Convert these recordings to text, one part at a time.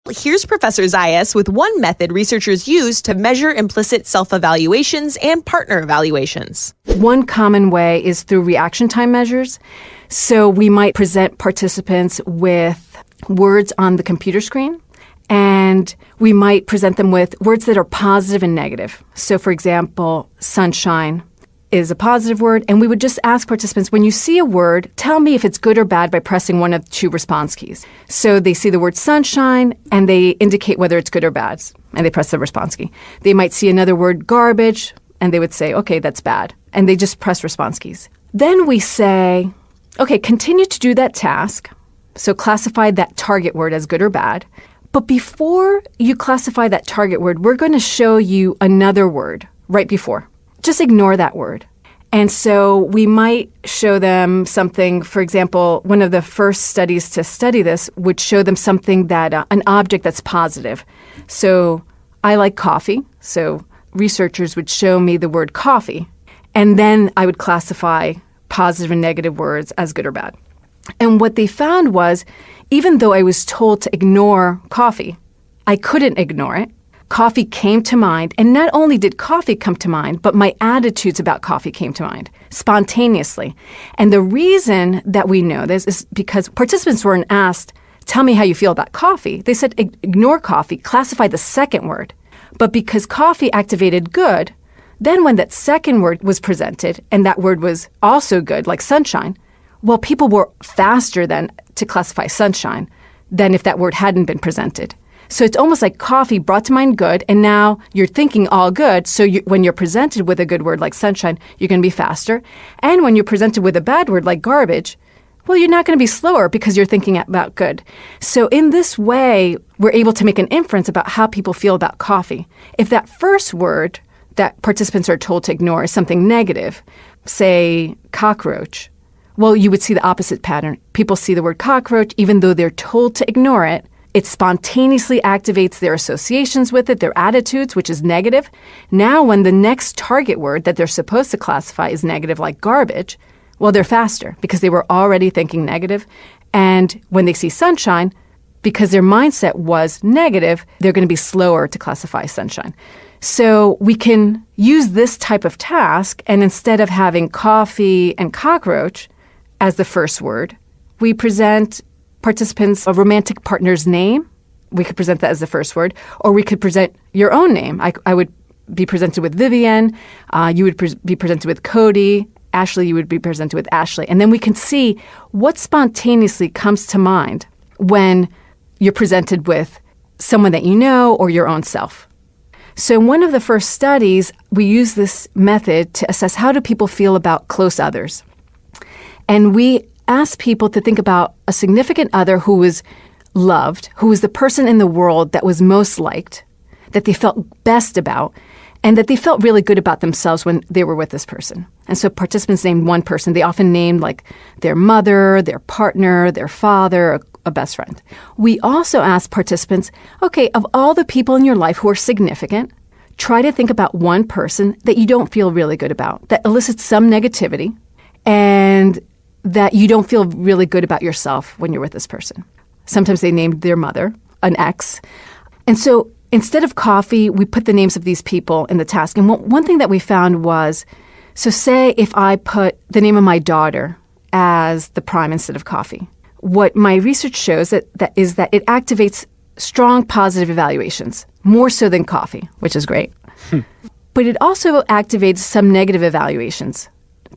Here's Professor Zayas with one method researchers use to measure implicit self-evaluations and partner evaluations. One common way is through reaction time measures. So we might present participants with words on the computer screen, and we might present them with words that are positive and negative. So, for example, sunshine is a positive word, and we would just ask participants, when you see a word, tell me if it's good or bad by pressing one of the two response keys. So they see the word sunshine, and they indicate whether it's good or bad, and they press the response key. They might see another word, garbage, and they would say, okay, that's bad, and they just press response keys. Then we say, okay, continue to do that task, so classify that target word as good or bad, but before you classify that target word, we're going to show you another word right before. Just ignore that word. And so we might show them something, for example, one of the first studies to study this would show them something that, an object that's positive. So I like coffee, so researchers would show me the word coffee, and then I would classify positive and negative words as good or bad. And what they found was, even though I was told to ignore coffee, I couldn't ignore it. Coffee came to mind, and not only did coffee come to mind, but my attitudes about coffee came to mind spontaneously. And the reason that we know this is because participants weren't asked, tell me how you feel about coffee. They said, ignore coffee, classify the second word. But because coffee activated good, then when that second word was presented, and that word was also good, like sunshine, well, people were faster then to classify sunshine than if that word hadn't been presented. So it's almost like coffee brought to mind good, and now you're thinking all good. So when you're presented with a good word like sunshine, you're going to be faster. And when you're presented with a bad word like garbage, well, you're not going to be slower because you're thinking about good. So in this way, we're able to make an inference about how people feel about coffee. If that first word that participants are told to ignore is something negative, say cockroach, well, you would see the opposite pattern. People see the word cockroach, even though they're told to ignore it. It spontaneously activates their associations with it, their attitudes, which is negative. Now, when the next target word that they're supposed to classify is negative, like garbage, well, they're faster because they were already thinking negative. And when they see sunshine, because their mindset was negative, they're going to be slower to classify sunshine. So we can use this type of task, and instead of having coffee and cockroach as the first word, we present participants a romantic partner's name. We could present that as the first word, or we could present your own name. I would be presented with Vivian. You would be presented with Cody. Ashley, you would be presented with Ashley. And then we can see what spontaneously comes to mind when you're presented with someone that you know or your own self. So in one of the first studies, we used this method to assess how do people feel about close others. And we asked people to think about a significant other who was loved, who was the person in the world that was most liked, that they felt best about, and that they felt really good about themselves when they were with this person. And so participants named one person. They often named like their mother, their partner, their father, a best friend. We also asked participants, okay, of all the people in your life who are significant, try to think about one person that you don't feel really good about, that elicits some negativity, and that you don't feel really good about yourself when you're with this person. Sometimes they named their mother, an ex. And so instead of coffee, we put the names of these people in the task. And one thing that we found was, so say if I put the name of my daughter as the prime instead of coffee, what my research shows is that it activates strong positive evaluations, more so than coffee, which is great. But it also activates some negative evaluations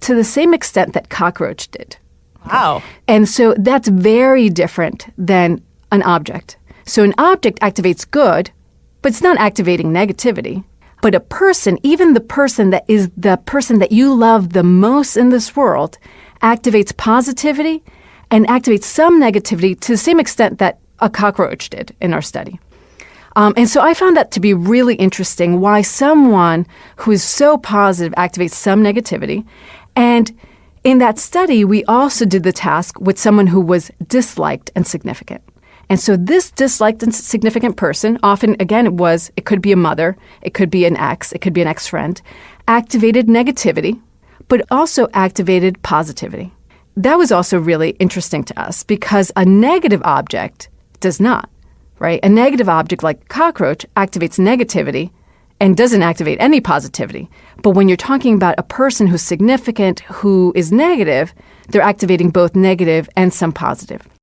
to the same extent that cockroach did. Wow. And so that's very different than an object. So an object activates good, but it's not activating negativity. But a person, even the person that is the person that you love the most in this world, activates positivity and activates some negativity to the same extent that a cockroach did in our study. And so I found that to be really interesting, why someone who is so positive activates some negativity. And in that study, we also did the task with someone who was disliked and significant. And so this disliked and significant person, often, again, it could be a mother, it could be an ex, it could be an ex-friend, activated negativity, but also activated positivity. That was also really interesting to us because a negative object does not. right? A negative object like a cockroach activates negativity and doesn't activate any positivity. But when you're talking about a person who's significant, who is negative, they're activating both negative and some positive.